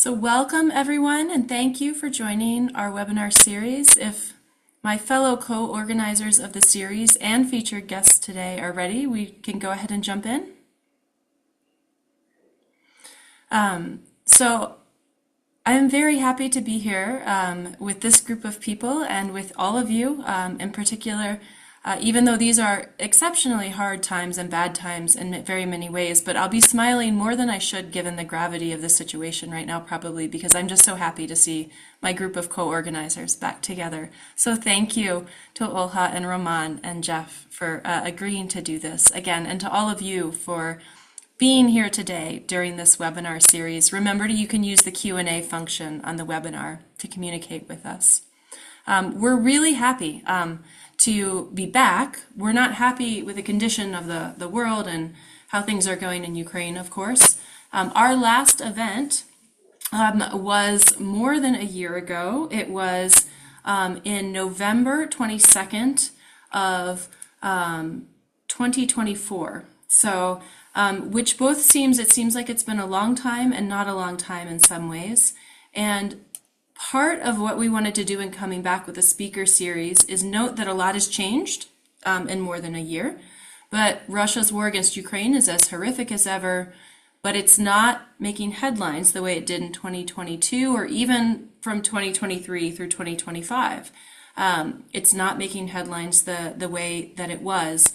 So welcome everyone, and thank you for joining our webinar series. If my fellow co-organizers of the series and featured guests today are ready, we can go ahead and jump in. So I am very happy to be here with this group of people and with all of you in particular, even though these are exceptionally hard times and bad times in very many ways, but I'll be smiling more than I should given the gravity of the situation right now, probably because I'm just so happy to see my group of co-organizers back together. So thank you to Olha and Roman and Jeff for agreeing to do this again, and to all of you for being here today during this webinar series. Remember, you can use the Q&A function on the webinar to communicate with us. We're really happy to be back. We're not happy with the condition of the world and how things are going in Ukraine, of course. Our last event was more than a year ago. It was in November 22nd of 2024. So, which both seems like it's been a long time and not a long time in some ways. And part of what we wanted to do in coming back with the speaker series is note that a lot has changed in more than a year. But Russia's war against Ukraine is as horrific as ever, but it's not making headlines the way it did in 2022 or even from 2023 through 2025. It's not making headlines the way that it was.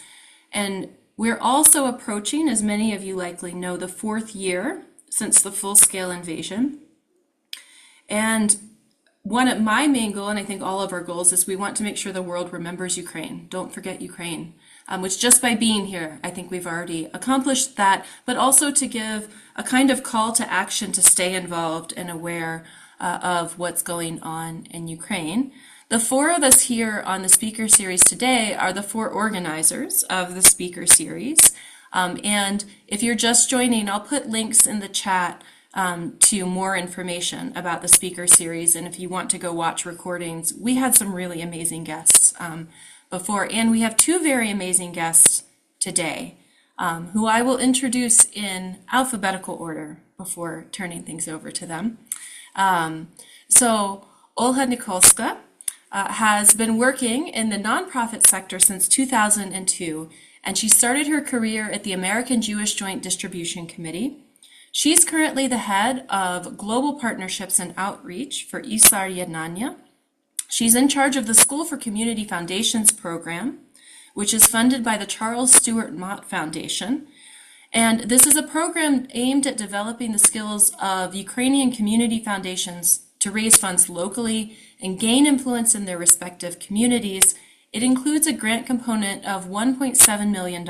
And we're also approaching, as many of you likely know, the 4th year since the full-scale invasion. And one of my main goal, and I think all of our goals, is we want to make sure the world remembers Ukraine. Don't forget Ukraine, which just by being here, I think we've already accomplished that, but also to give a kind of call to action to stay involved and aware of what's going on in Ukraine. The 4 of us here on the speaker series today are the 4 organizers of the speaker series. And if you're just joining, I'll put links in the chat to more information about the speaker series. And if you want to go watch recordings, we had some really amazing guests before. And we have 2 very amazing guests today who I will introduce in alphabetical order before turning things over to them. So Olha Nikolska has been working in the nonprofit sector since 2002, and she started her career at the American Jewish Joint Distribution Committee. She's currently the head of Global Partnerships and Outreach for isar.ednannia. She's in charge of the School for Community Foundations program, which is funded by the Charles Stewart Mott Foundation. And this is a program aimed at developing the skills of Ukrainian community foundations to raise funds locally and gain influence in their respective communities. It includes a grant component of $1.7 million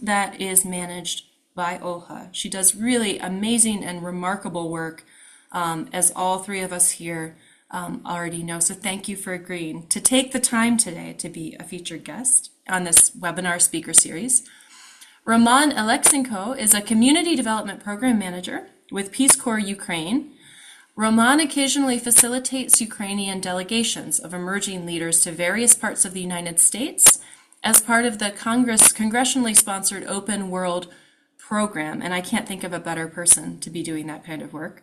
that is managed by Olha. She does really amazing and remarkable work, as all 3 of us here already know. So thank you for agreeing to take the time today to be a featured guest on this webinar speaker series. Roman Alexenko is a community development program manager with Peace Corps Ukraine. Roman occasionally facilitates Ukrainian delegations of emerging leaders to various parts of the United States as part of the congressionally sponsored Open World program, and I can't think of a better person to be doing that kind of work.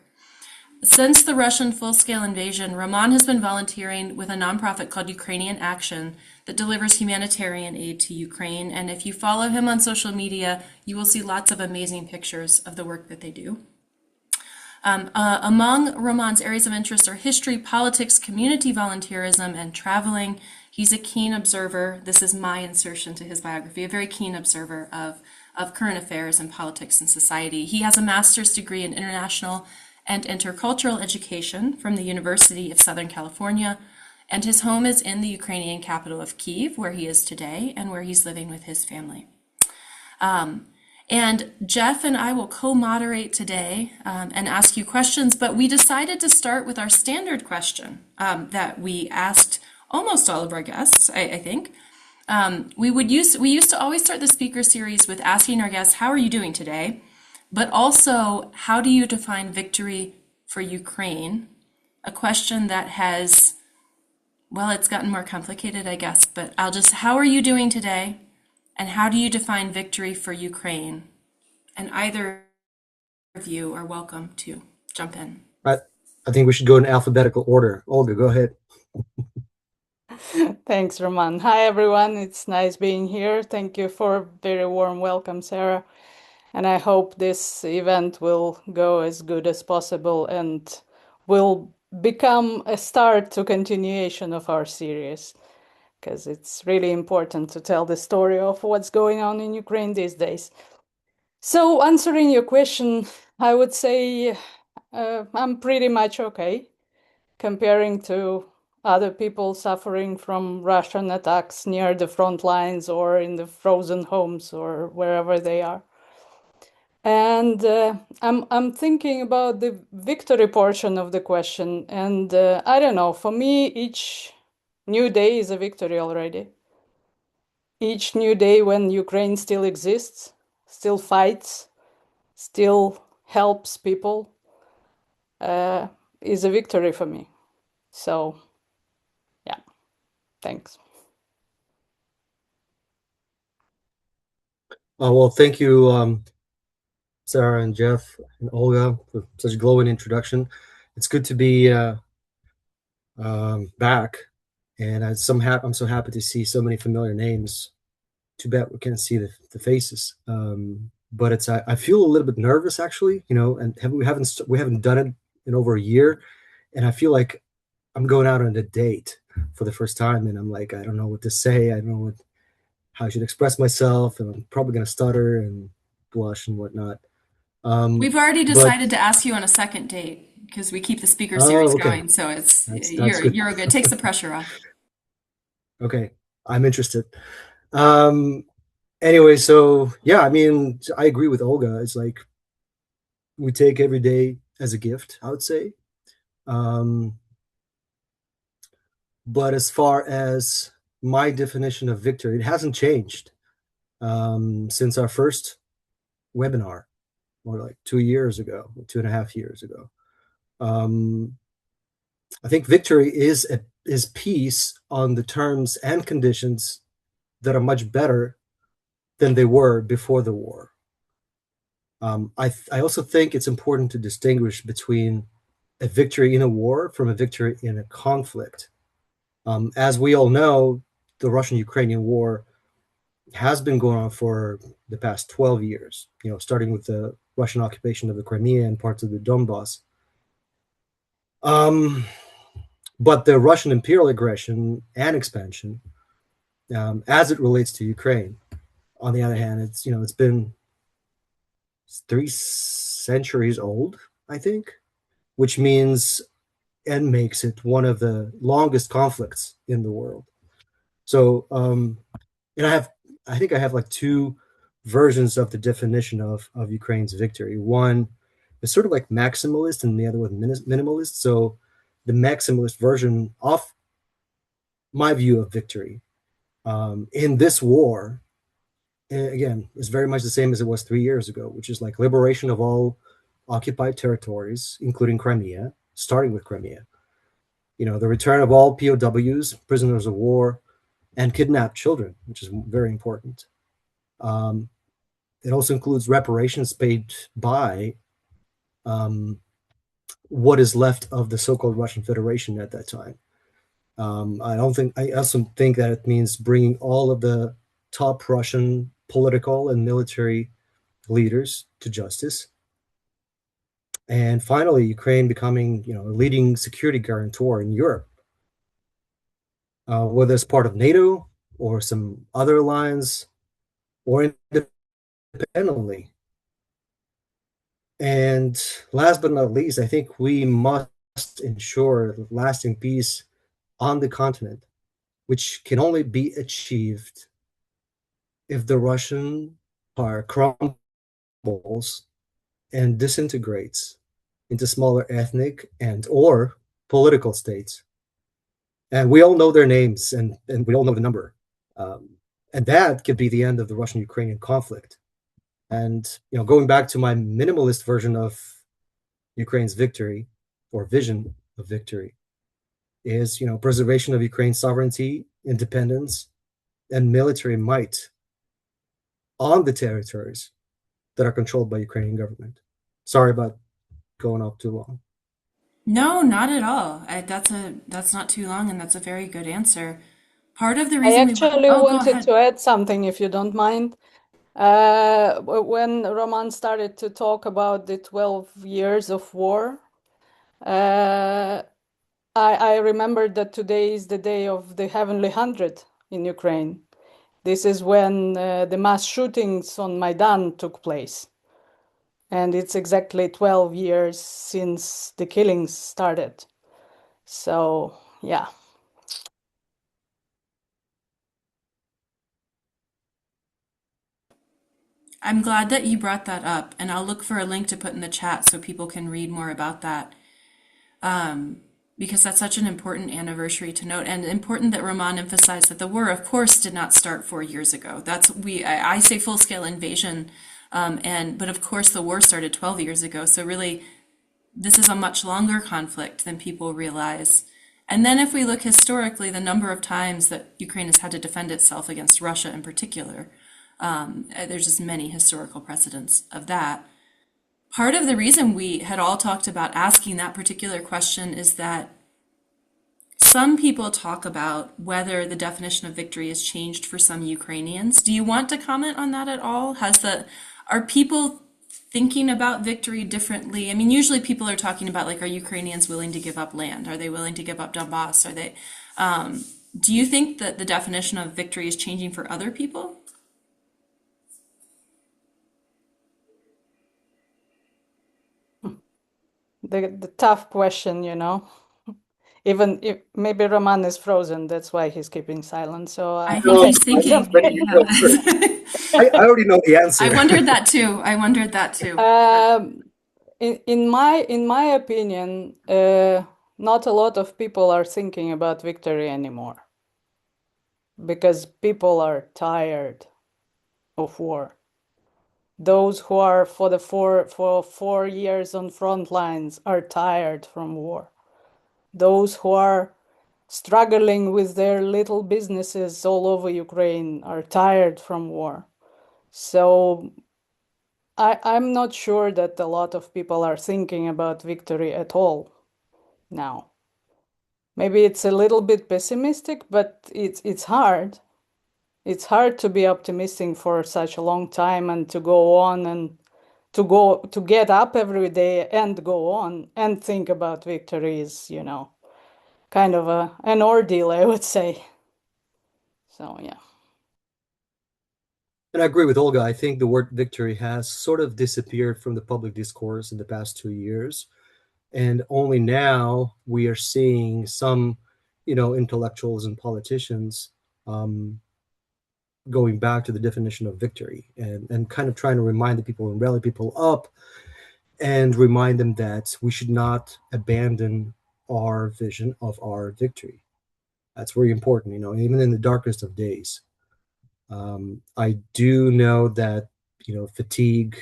Since the Russian full-scale invasion, Roman has been volunteering with a nonprofit called Ukrainian Action that delivers humanitarian aid to Ukraine, and if you follow him on social media, you will see lots of amazing pictures of the work that they do. Among Roman's areas of interest are history, politics, community volunteerism, and traveling. He's a keen observer. This is my insertion to his biography, a very keen observer of current affairs and politics and society. He has a master's degree in international and intercultural education from the University of Southern California, and his home is in the Ukrainian capital of Kyiv, where he is today and where he's living with his family. And Jeff and I will co-moderate today and ask you questions, but we decided to start with our standard question that we asked almost all of our guests, I think. We used to always start the speaker series with asking our guests, how are you doing today? But also, how do you define victory for Ukraine? A question that has, well, it's gotten more complicated, I guess, but how are you doing today? And how do you define victory for Ukraine? And either of you are welcome to jump in. I, I think we should go in alphabetical order. Olga, go ahead. Thanks, Roman. Hi, everyone. It's nice being here. Thank you for a very warm welcome, Sarah. And I hope this event will go as good as possible and will become a start to continuation of our series because it's really important to tell the story of what's going on in Ukraine these days. So, answering your question, I would say I'm pretty much okay comparing to other people suffering from Russian attacks near the front lines or in the frozen homes or wherever they are. And I'm thinking about the victory portion of the question, and I don't know. For me, each new day is a victory already. Each new day when Ukraine still exists, still fights, still helps people, uh, is a victory for me. So yeah, thanks. Well, thank you, Sarah and Jeff and Olga, for such a glowing introduction. It's good to be back, and I'm so happy to see so many familiar names. Too bad we can't see the faces. But I feel a little bit nervous actually, and we haven't done it in over a year, and I feel like I'm going out on a date for the first time, and I'm like, I don't know what to say. I don't know how I should express myself, and I'm probably gonna stutter and blush and whatnot. We've already But decided to ask you on a second date because we keep the speaker oh, series okay, going, so it's that's good. you're good. Takes the pressure off. Okay, I'm interested. Um, anyway, so yeah, I mean, I agree with Olga. It's like we take every day as a gift, I would say. Um, but as far as my definition of victory, it hasn't changed since our first webinar, or like 2 years ago, 2.5 years ago. Um, I think victory is peace on the terms and conditions that are much better than they were before the war. I also think it's important to distinguish between a victory in a war from a victory in a conflict. As we all know, the Russian-Ukrainian war has been going on for the past 12 years, starting with the Russian occupation of the Crimea and parts of the Donbass. Um, but the Russian imperial aggression and expansion, as it relates to Ukraine, on the other hand, it's been 3 centuries old, I think, which means and makes it one of the longest conflicts in the world. So, and I think I have like two versions of the definition of Ukraine's victory. One is sort of like maximalist, and the other one minimalist. So, the maximalist version of my view of victory in this war, again, is very much the same as it was 3 years ago, which is like liberation of all occupied territories, including Crimea, starting with Crimea. The return of all POWs, prisoners of war, and kidnapped children, which is very important. Um, it also includes reparations paid by um, what is left of the so-called Russian Federation at that time. I don't think. I also think that it means bringing all of the top Russian political and military leaders to justice. And finally, Ukraine becoming, a leading security guarantor in Europe, whether it's part of NATO or some other alliance or independently. And last but not least, I think we must ensure lasting peace on the continent, which can only be achieved if the Russian empire crumbles and disintegrates into smaller ethnic and or political states. And we all know their names, and we all know the number. Um, and that could be the end of the Russian-Ukrainian conflict. And going back to my minimalist version of Ukraine's victory or vision of victory is, preservation of Ukraine's sovereignty, independence, and military might on the territories that are controlled by Ukrainian government. Sorry about going off too long. No, not at all. That's not too long, and that's a very good answer. Part of the I reason we want, actually oh, go wanted ahead. to add something, if you don't mind. When Roman started to talk about the 12 years of war, uh, I remembered that today is the day of the Heavenly Hundred in Ukraine. This is when the mass shootings on Maidan took place. And it's exactly 12 years since the killings started. So, yeah. I'm glad that you brought that up, and I'll look for a link to put in the chat so people can read more about that. Because that's such an important anniversary to note, and important that Rahman emphasized that the war, of course, did not start 4 years ago. I say full-scale invasion, but of course the war started 12 years ago. So really, this is a much longer conflict than people realize. And then if we look historically, the number of times that Ukraine has had to defend itself against Russia in particular, there's just many historical precedents of that. Part of the reason we had all talked about asking that particular question is that some people talk about whether the definition of victory has changed for some Ukrainians. Do you want to comment on that at all? Are people thinking about victory differently? I mean, usually people are talking about like, are Ukrainians willing to give up land? Are they willing to give up Donbass? Do you think that the definition of victory is changing for other people? The tough question, Even if maybe Roman is frozen, that's why he's keeping silent. So I think No, he's thinking, let you go first. yeah. I already know the I answer. wondered that too. I wondered that too. Um, in my opinion, not a lot of people are thinking about victory anymore because people are tired of war. Those who are for 4 years on front lines are tired from war. Those who are struggling with their little businesses all over Ukraine are tired from war. So I'm not sure that a lot of people are thinking about victory at all now. Maybe it's a little bit pessimistic, but it's hard. It's hard to be optimistic for such a long time and to go on and to get up every day and go on and think about victories, kind of an ordeal, I would say. So yeah. And I agree with Olga. I think the word victory has sort of disappeared from the public discourse in the past 2 years. And only now we are seeing some, intellectuals and politicians um, going back to the definition of victory and kind of trying to remind the people and rally people up and remind them that we should not abandon our vision of our victory. That's very important, even in the darkest of days. I do know that fatigue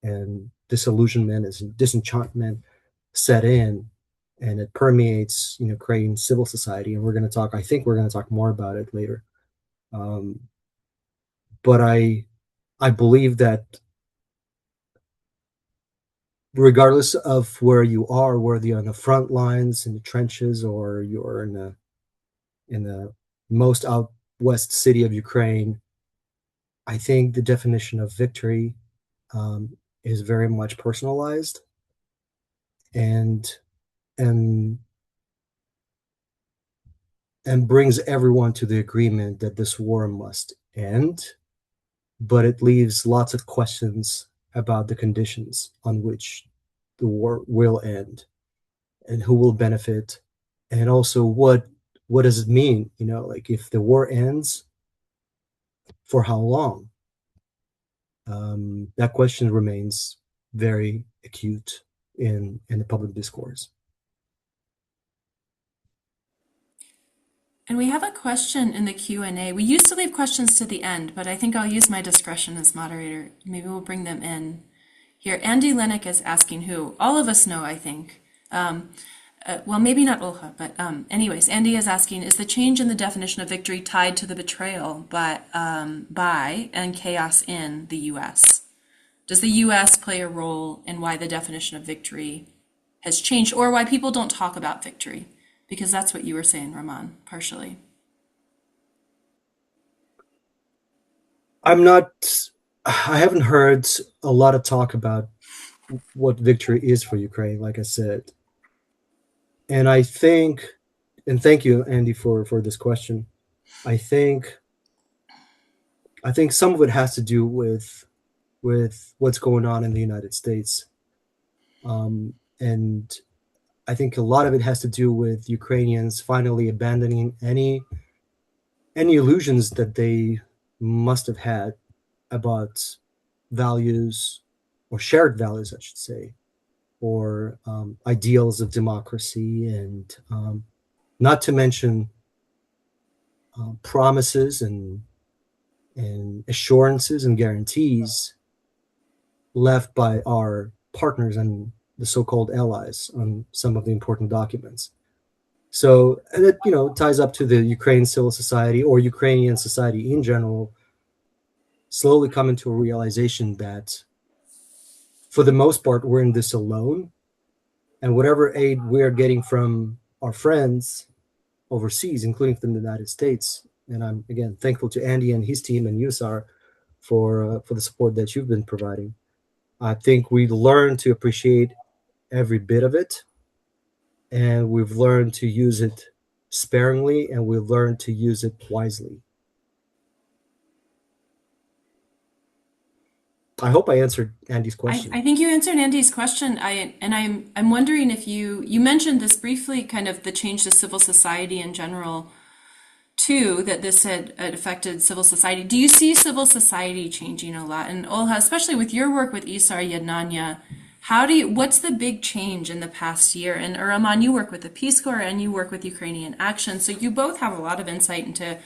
and disillusionment and disenchantment set in, and it permeates Ukraine civil society. And I think we're going to talk more about it later. Um, but I believe that regardless of where you are, whether you're on the front lines in the trenches or you're in the most out west city of Ukraine, I think the definition of victory is very much personalized and and and brings everyone to the agreement that this war must end, but it leaves lots of questions about the conditions on which the war will end and who will benefit, and also what does it mean, like if the war ends, for how long? That question remains very acute in the public discourse. And we have a question in the Q&A. We used to leave questions to the end, but I think I'll use my discretion as moderator. Maybe we'll bring them in here. Andy Lennox is asking who? All of us know, I think. Well, maybe not Olha, but anyways, Andy is asking, is the change in the definition of victory tied to the betrayal by and chaos in the U.S.? Does the U.S. play a role in why the definition of victory has changed, or why people don't talk about victory, because that's what you were saying, Rahman, partially. I'm not, I haven't heard a lot of talk about what victory is for Ukraine, like I said. And I think, and thank you, Andy, for this question. I think I think some of it has to do with what's going on in the United States, and I think a lot of it has to do with Ukrainians finally abandoning any illusions that they must have had about values or shared values, I should say, or ideals of democracy, and not to mention promises and assurances and guarantees left by our partners and the so-called allies on some of the important documents. So and it ties up to the Ukraine civil society or Ukrainian society in general, slowly coming to a realization that for the most part we're in this alone, and whatever aid we're getting from our friends overseas, including from the United States. And I'm again thankful to Andy and his team and USAR for the support that you've been providing. I think we learned to appreciate every bit of it, and we've learned to use it sparingly, and we've learned to use it wisely. I hope I answered Andy's question. I think you answered Andy's question. I'm wondering if you mentioned this briefly, kind of the change to civil society in general, too, that this had affected civil society. Do you see civil society changing a lot? And Olha, especially with your work with isar.ednannia, what's the big change in the past year? And Rahman, you work with the Peace Corps and you work with Ukrainian Action, so you both have a lot of insight into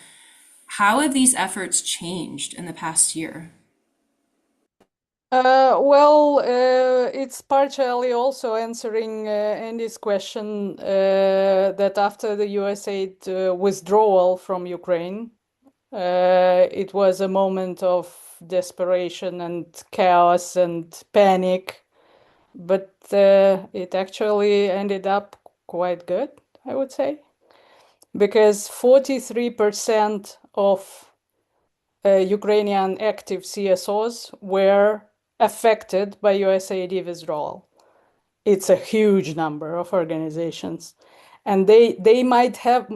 how have these efforts changed in the past year? It's partially also answering Andy's question that after the US aid withdrawal from Ukraine, it was a moment of desperation and chaos and panic, but it actually ended up quite good, I would say, because 43% of Ukrainian active CSOs were affected by USAID withdrawal. It's a huge number of organizations, and they might have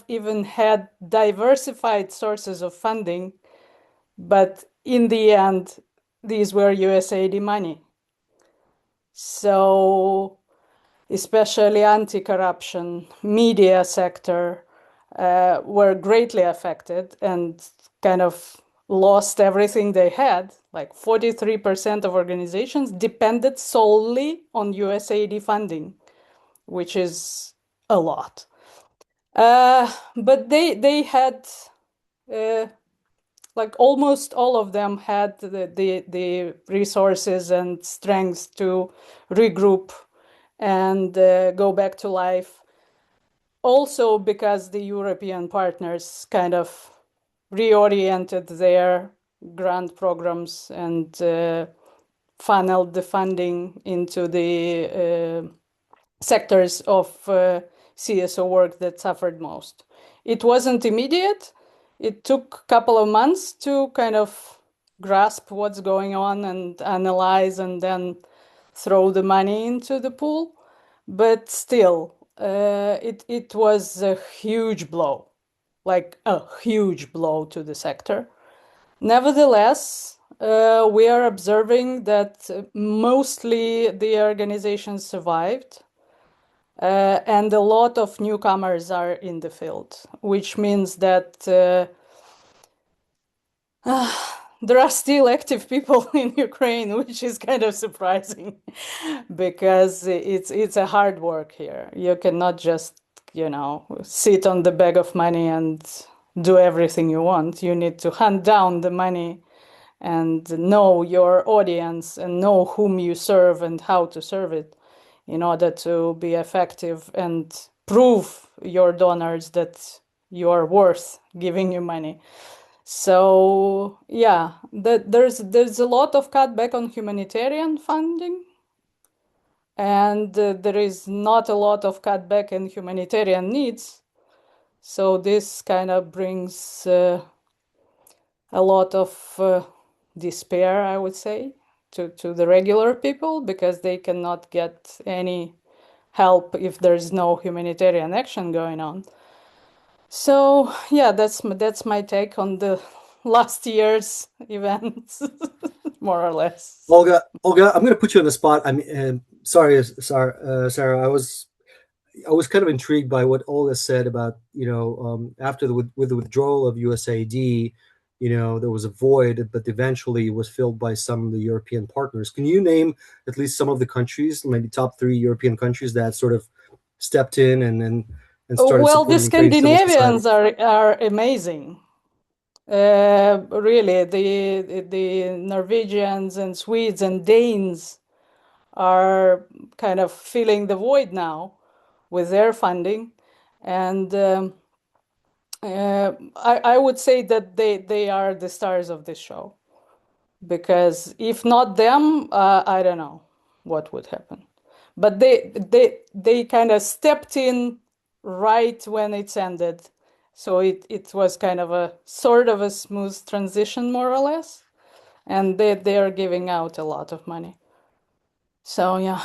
even had diversified sources of funding, but in the end, these were USAID money. So especially anti-corruption, media sector were greatly affected and kind of lost everything they had. Like 43% of organizations depended solely on USAID funding, which is a lot. But they had like almost all of them had the resources and strengths to regroup and go back to life. Also because the European partners kind of reoriented their grant programs and funneled the funding into the sectors of CSO work that suffered most. It wasn't immediate. It took a couple of months to kind of grasp what's going on and analyze and then throw the money into the pool. But still, it was a huge blow, like a huge blow to the sector. Nevertheless, we are observing that mostly the organizations survived, and a lot of newcomers are in the field, which means that there are still active people in Ukraine, which is kind of surprising because it's a hard work here. You cannot just, sit on the bag of money and do everything you want. You need to hunt down the money and know your audience and know whom you serve and how to serve it in order to be effective and prove your donors that you are worth giving you money. So yeah, there's a lot of cutback on humanitarian funding, and there is not a lot of cutback in humanitarian needs. So this kind of brings a lot of despair, I would say, to the regular people, because they cannot get any help if there's no humanitarian action going on. So yeah, that's my take on the last year's events, more or less. Olga, I'm going to put you on the spot. I'm sorry, Sarah. I was kind of intrigued by what Olga said about, after with the withdrawal of USAID, there was a void, but eventually was filled by some of the European partners. Can you name at least some of the countries, maybe top three European countries that sort of stepped in and started Well, the supporting Ukraine's civil society? Scandinavians are amazing. Really, the Norwegians and Swedes and Danes are kind of filling the void now with their funding, and I would say that they are the stars of this show, because if not them, I don't know what would happen. But they kind of stepped in right when it's ended, so it was kind of a sort of a smooth transition, more or less, and they are giving out a lot of money. So yeah.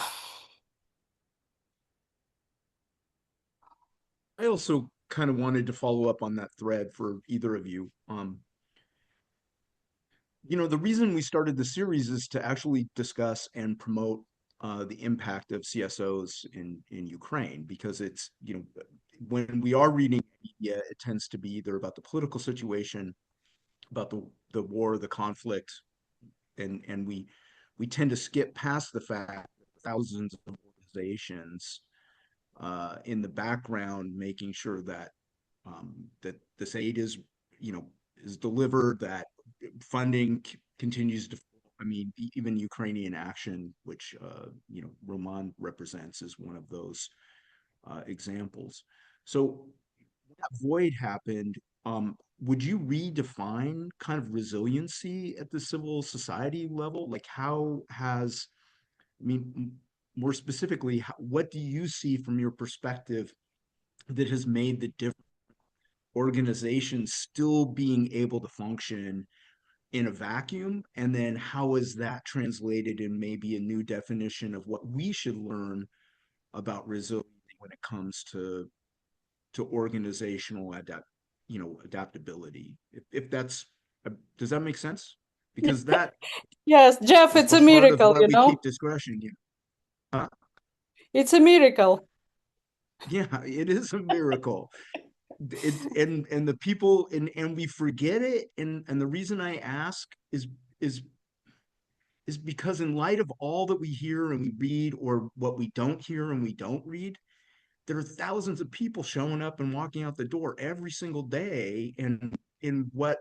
I also kind of wanted to follow up on that thread for either of you. The reason we started the series is to actually discuss and promote the impact of CSOs in Ukraine, because it's, when we are reading media, it tends to be either about the political situation, about the war, the conflict, and we tend to skip past the fact that thousands of organizations in the background making sure that that this aid is delivered, that funding continues to. I mean, even Ukrainian action, which Roman represents, is one of those examples. So that void happened. Would you redefine kind of resiliency at the civil society level? Like, how has, I mean, more specifically, what do you see from your perspective that has made the difference? Organizations still being able to function in a vacuum, and then how is that translated in maybe a new definition of what we should learn about resilience when it comes to organizational adaptability, if that's does that make sense? Because that Yes, Jeff, is it's the a heart of miracle, what you we know? keep discussing. It's a miracle. Yeah, it is a miracle. And the people, and we forget it, and the reason I ask is is because in light of all that we hear and we read, or what we don't hear and we don't read, there are thousands of people showing up and walking out the door every single day, and in what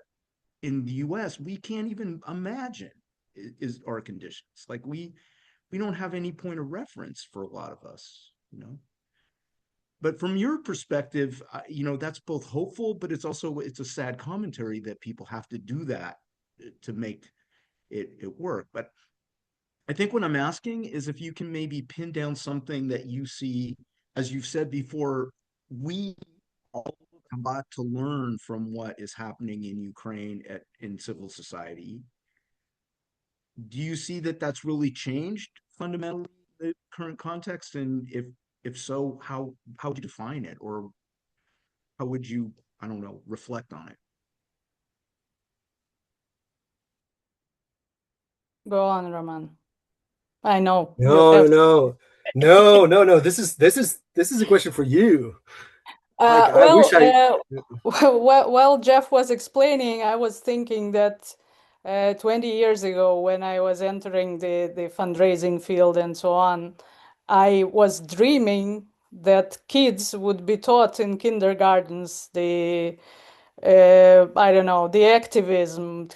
in the US we can't even imagine is our conditions. Like, we don't have any point of reference for a lot of us. But from your perspective, that's both hopeful, but it's a sad commentary that people have to do that to make it work. But I think what I'm asking is if you can maybe pin down something that you see, as you've said before, we all have a lot to learn from what is happening in Ukraine in civil society. Do you see that that's really changed fundamentally the current context? And if so, how would you define it, or how would you, I don't know, reflect on it? Go on, Roman. I know you No, no, have. no, no, no, no. This is a question for you. Like, I wish Well, I. while Jeff was explaining, I was thinking that 20 years ago, when I was entering the fundraising field and so on, I was dreaming that kids would be taught in kindergartens I don't know, the activism,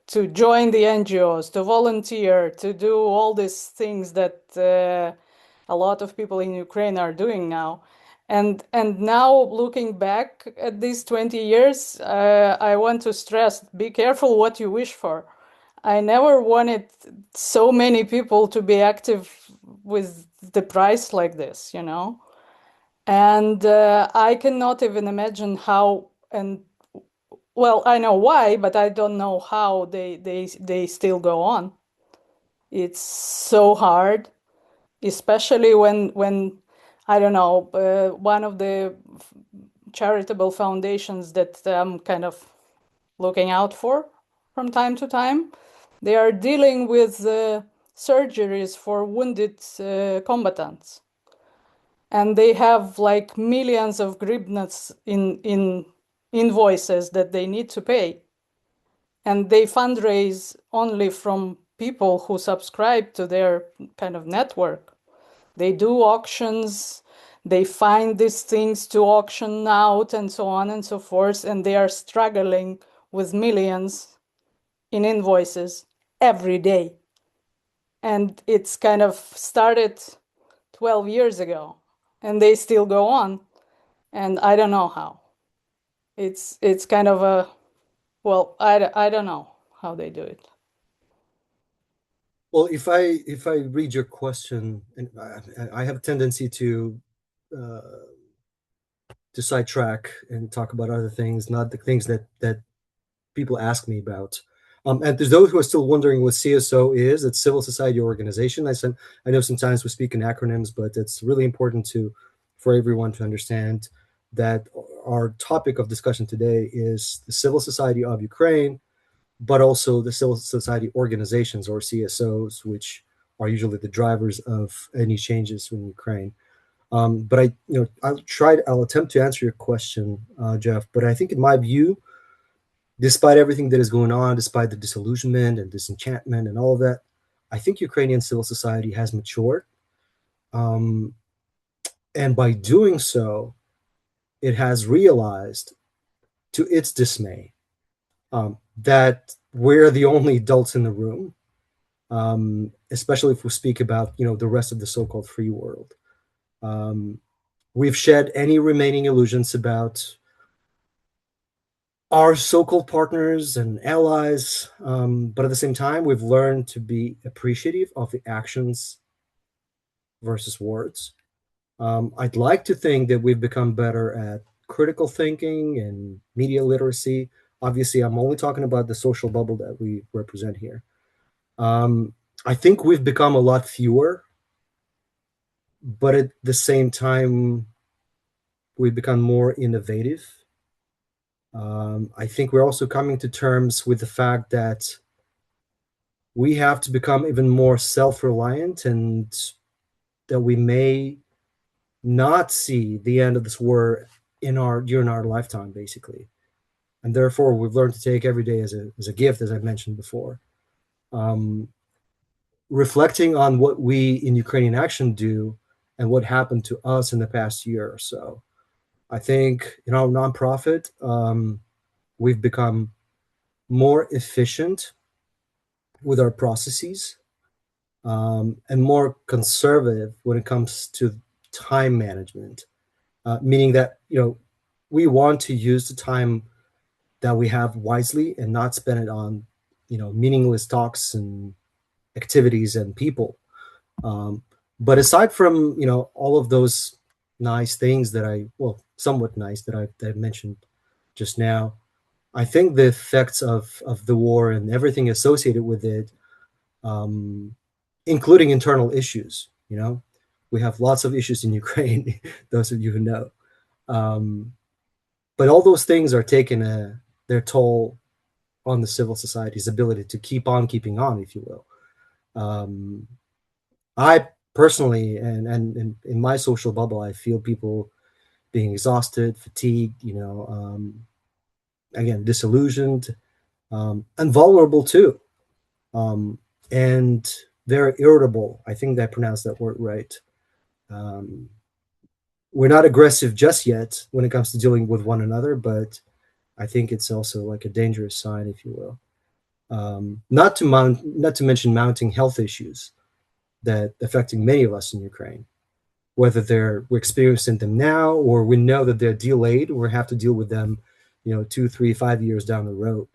to join the NGOs, to volunteer, to do all these things that a lot of people in Ukraine are doing now. And now, looking back at these 20 years, I want to stress: be careful what you wish for. I never wanted so many people to be active with the price like this, you know? And I cannot even imagine how, and well, I know why, but I don't know how they still go on. It's so hard, especially when I don't know, one of the charitable foundations that I'm kind of looking out for from time to time, they are dealing with surgeries for wounded combatants, and they have like millions of grivnas in invoices that they need to pay, and they fundraise only from people who subscribe to their kind of network. They do auctions, they find these things to auction out and so on and so forth, and they are struggling with millions in invoices every day. And it's kind of started 12 years ago, and they still go on, and I don't know how. It's kind of a, well, I don't know how they do it. Well, if I read your question, and I have a tendency uh, to sidetrack and talk about other things, not the things that people ask me about. And there's those who are still wondering what CSO is. It's civil society organization. I know sometimes we speak in acronyms, but it's really important for everyone to understand that our topic of discussion today is the civil society of Ukraine, but also the civil society organizations, or CSOs, which are usually the drivers of any changes in Ukraine. But I'll attempt to answer your question, Jeff. But I think, in my view, despite everything that is going on, despite the disillusionment and disenchantment and all of that, I think Ukrainian civil society has matured. Um, and by doing so, it has realized, to its dismay, that we're the only adults in the room, especially if we speak about the rest of the so-called free world. Um, we've shed any remaining illusions about our so-called partners and allies, but at the same time, we've learned to be appreciative of the actions versus words. I'd like to think that we've become better at critical thinking and media literacy. Obviously, I'm only talking about the social bubble that we represent here. I think we've become a lot fewer, but at the same time, we've become more innovative. I think we're also coming to terms with the fact that we have to become even more self-reliant, and that we may not see the end of this war during our lifetime, basically. And therefore, we've learned to take every day as a gift, as I mentioned before. Reflecting on what we in Ukrainian Action do and what happened to us in the past year or so, I think in our nonprofit, we've become more efficient with our processes, and more conservative when it comes to time management, meaning that we want to use the time that we have wisely and not spend it on meaningless talks and activities and people. But aside from all of those nice things somewhat nice that I mentioned just now, I think the effects of the war and everything associated with it, including internal issues. We have lots of issues in Ukraine, those of you who know. But all those things are taking their toll on the civil society's ability to keep on keeping on, if you will. I personally, and in my social bubble, I feel people being exhausted, fatigued, again, disillusioned, and vulnerable too. And very irritable. I think I pronounced that word right. We're not aggressive just yet when it comes to dealing with one another, but I think it's also like a dangerous sign, if you will. Not to mention mounting health issues that affecting many of us in Ukraine, whether we're experiencing them now or we know that they're delayed or have to deal with them, 2, 3, 5 years down the road,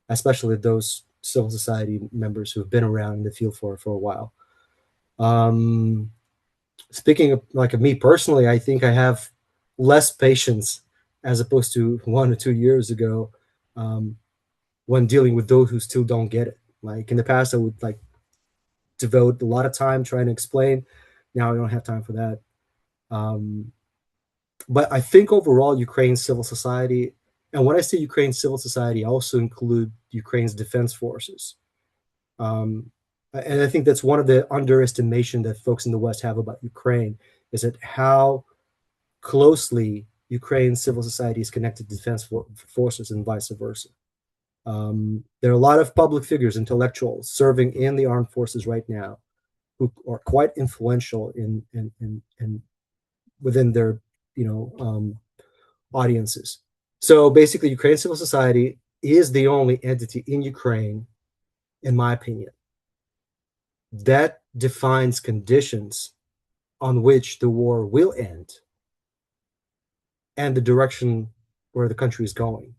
especially those civil society members who have been around in the field for a while. Um, Speaking of me personally, I think I have less patience as opposed to 1 or 2 years ago, um, when dealing with those who still don't get it. Like in the past, I would devote a lot of time trying to explain. Now I don't have time for that. Um, but I think overall, Ukraine's civil society, and when I say Ukraine's civil society, I also include Ukraine's defense forces. Um, and I think that's one of the underestimation that folks in the West have about Ukraine is that how closely Ukraine's civil society is connected to defense forces and vice versa. There are a lot of public figures, intellectuals serving in the armed forces right now who are quite influential in within their audiences. So basically, Ukraine's civil society is the only entity in Ukraine, in my opinion, that defines conditions on which the war will end and the direction where the country is going.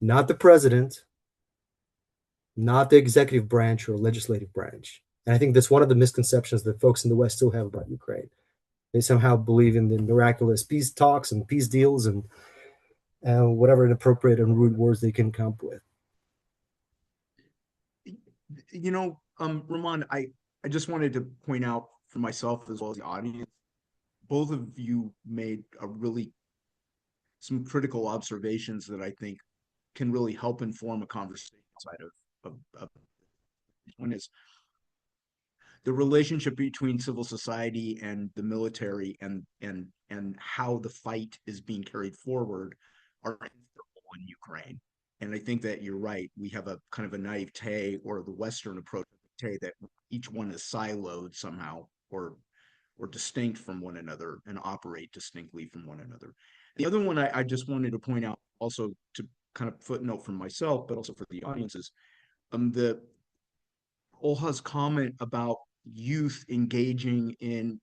Not the president, not the executive branch or legislative branch. And I think that's one of the misconceptions that folks in the West still have about Ukraine. They somehow believe in the miraculous peace talks and peace deals and whatever inappropriate and rude words they can come up with. Ramon, I just wanted to point out for myself as well as the audience, both of you made some critical observations that I think can really help inform a conversation outside of one is the relationship between civil society and the military and how the fight is being carried forward are inseparable in Ukraine. And I think that you're right. We have a kind of a naivete or the Western approach that each one is siloed somehow or distinct from one another and operate distinctly from one another. The other one I just wanted to point out also to kind of footnote for myself, but also for the audiences, the Olha's comment about youth engaging in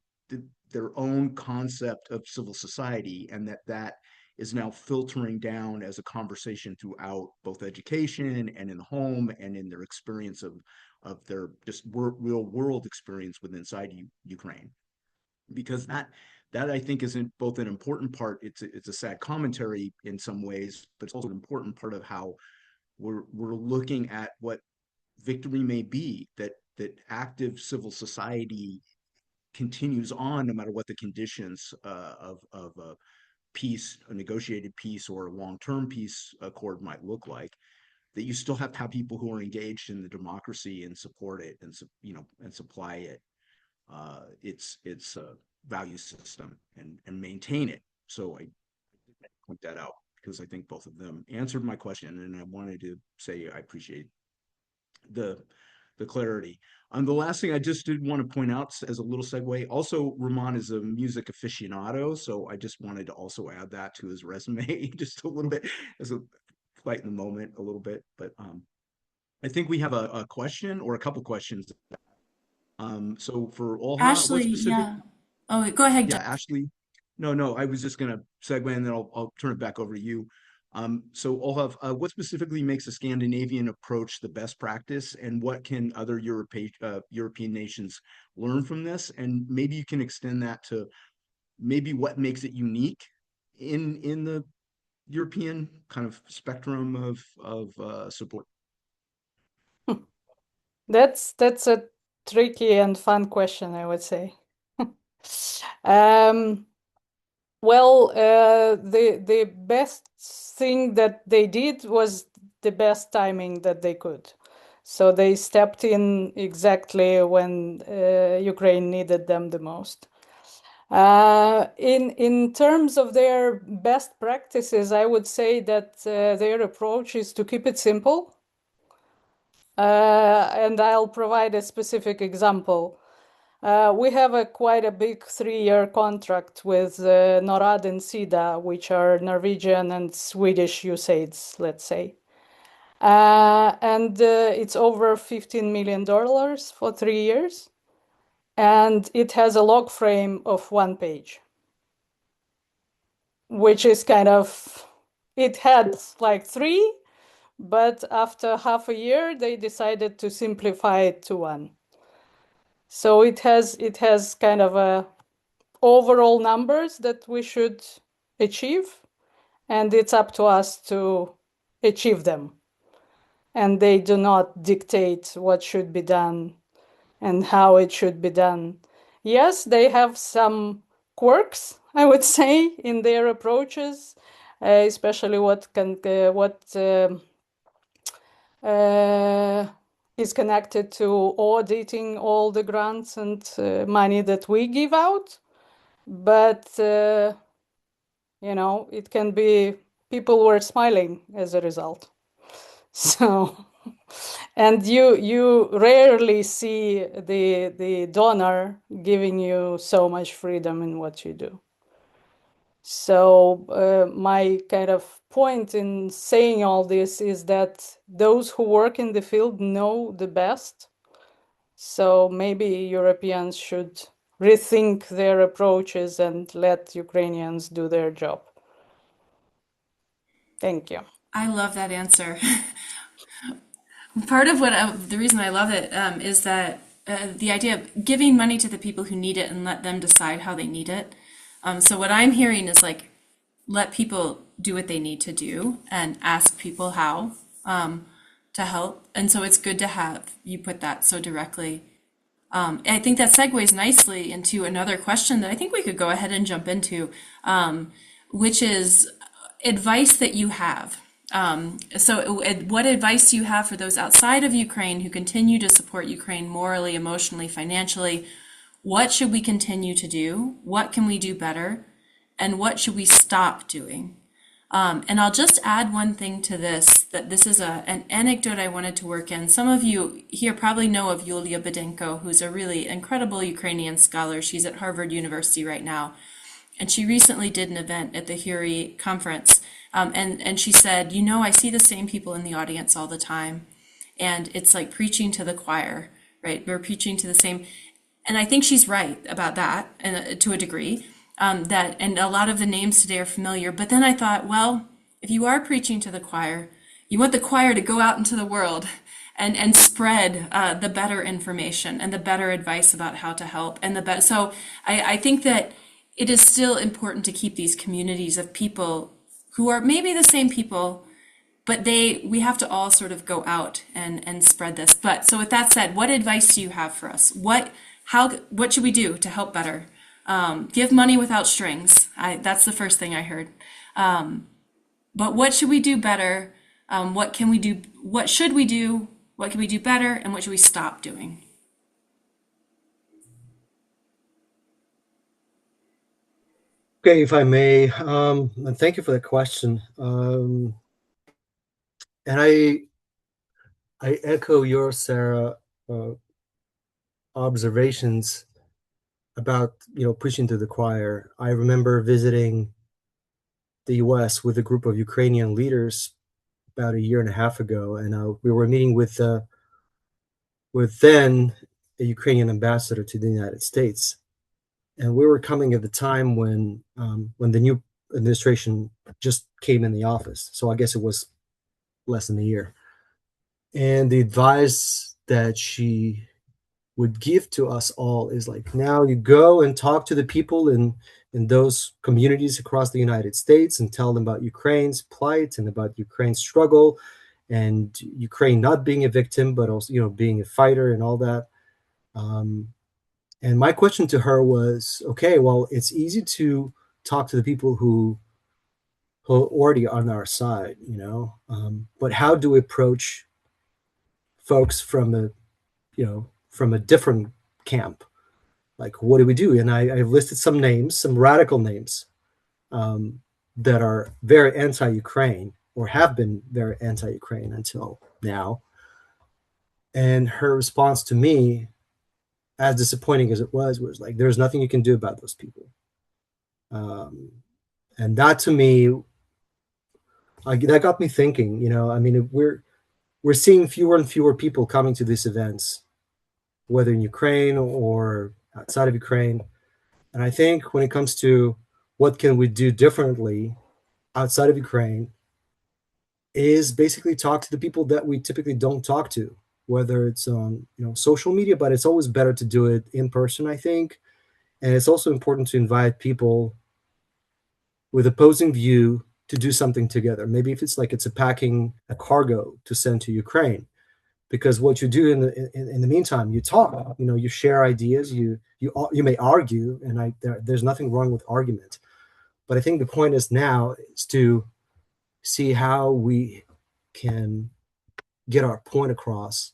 their own concept of civil society and that is now filtering down as a conversation throughout both education and in the home and in their experience of their just real world experience within inside Ukraine. Because that I think is both an important part. It's a sad commentary in some ways, but it's also an important part of how we're looking at what victory may be, that active civil society continues on no matter what the conditions of a peace, a negotiated peace or a long-term peace accord might look like, that you still have to have people who are engaged in the democracy and support it and supply it its value system and maintain it. So I point that out because I think both of them answered my question, and I wanted to say I appreciate the clarity. The last thing I just did want to point out as a little segue, also Ramon is a music aficionado, so I just wanted to also add that to his resume just a little bit as a light in the moment a little bit. But I think we have a question or a couple questions. So for Olha, Ashley, what specific? yeah. Oh, go ahead, Yeah, Jeff. Ashley. No, I was just gonna segue and then I'll turn it back over to you. So Olaf, what specifically makes a Scandinavian approach the best practice, and what can other European nations learn from this? And maybe you can extend that to maybe what makes it unique in the European kind of spectrum of support. That's a tricky and fun question, I would say. Well, the best thing that they did was the best timing that they could. So they stepped in exactly when Ukraine needed them the most. In terms of their best practices, I would say that their approach is to keep it simple. And I'll provide a specific example. We have quite a big 3-year contract with NORAD and SIDA, which are Norwegian and Swedish USAIDs, let's say. And it's over $15 million for 3 years. And it has a log frame of 1 page, which is kind of, it had like 3, but after half a year, they decided to simplify it to one. So it has kind of a overall numbers that we should achieve, and it's up to us to achieve them. And they do not dictate what should be done and how it should be done. Yes, they have some quirks, I would say, in their approaches, especially what is connected to auditing all the grants and money that we give out. But it can be people were smiling as a result. So, and you rarely see the donor giving you so much freedom in what you do. So my kind of point in saying all this is that those who work in the field know the best. So maybe Europeans should rethink their approaches and let Ukrainians do their job. Thank you. I love that answer. Part of the reason I love it is that the idea of giving money to the people who need it and let them decide how they need it. So what I'm hearing is like, let people do what they need to do and ask people how to help. And so it's good to have you put that so directly. I think that segues nicely into another question that I think we could go ahead and jump into, which is advice that you have. So what advice do you have for those outside of Ukraine who continue to support Ukraine morally, emotionally, financially? What should we continue to do? What can we do better? And what should we stop doing? And I'll just add one thing to this, that this is an anecdote I wanted to work in. Some of you here probably know of Yulia Budenko, who's a really incredible Ukrainian scholar. She's at Harvard University right now. And she recently did an event at the Huri conference. And she said, I see the same people in the audience all the time. And it's like preaching to the choir, right? We're preaching to the same. And I think she's right about that, and to a degree. And a lot of the names today are familiar. But then I thought, well, if you are preaching to the choir, you want the choir to go out into the world and spread the better information and the better advice about how to help. And so I think that it is still important to keep these communities of people who are maybe the same people, but we have to all sort of go out and spread this. But so with that said, what advice do you have for us? What should we do to help better? Give money without strings. That's the first thing I heard. But what should we do better? What can we do? What should we do? What can we do better? And what should we stop doing? Okay, if I may, and thank you for the question. And I echo your, Sarah, observations about preaching to the choir. I remember visiting the U.S. with a group of Ukrainian leaders about a year and a half ago, and we were meeting with then a Ukrainian ambassador to the United States, and we were coming at the time when the new administration just came in the office. So I guess it was less than a year, and the advice that she would give to us all is like, now you go and talk to the people in those communities across the United States and tell them about Ukraine's plight and about Ukraine's struggle and Ukraine not being a victim, but also, being a fighter and all that. And my question to her was, okay, well, it's easy to talk to the people who are already on our side, but how do we approach folks from a different camp? Like, what do we do? And I've listed some names, some radical names that are very anti-Ukraine or have been very anti-Ukraine until now. And her response to me, as disappointing as it was like, there's nothing you can do about those people. And that to me, that got me thinking, we're seeing fewer and fewer people coming to these events, whether in Ukraine or outside of Ukraine. And I think when it comes to what can we do differently outside of Ukraine, is basically talk to the people that we typically don't talk to, whether it's on social media, but it's always better to do it in person, I think. And it's also important to invite people with opposing view to do something together. Maybe if it's like it's packing a cargo to send to Ukraine, because what you do in the meantime, you talk, you share ideas, you may argue, and there's nothing wrong with argument. But I think the point is now is to see how we can get our point across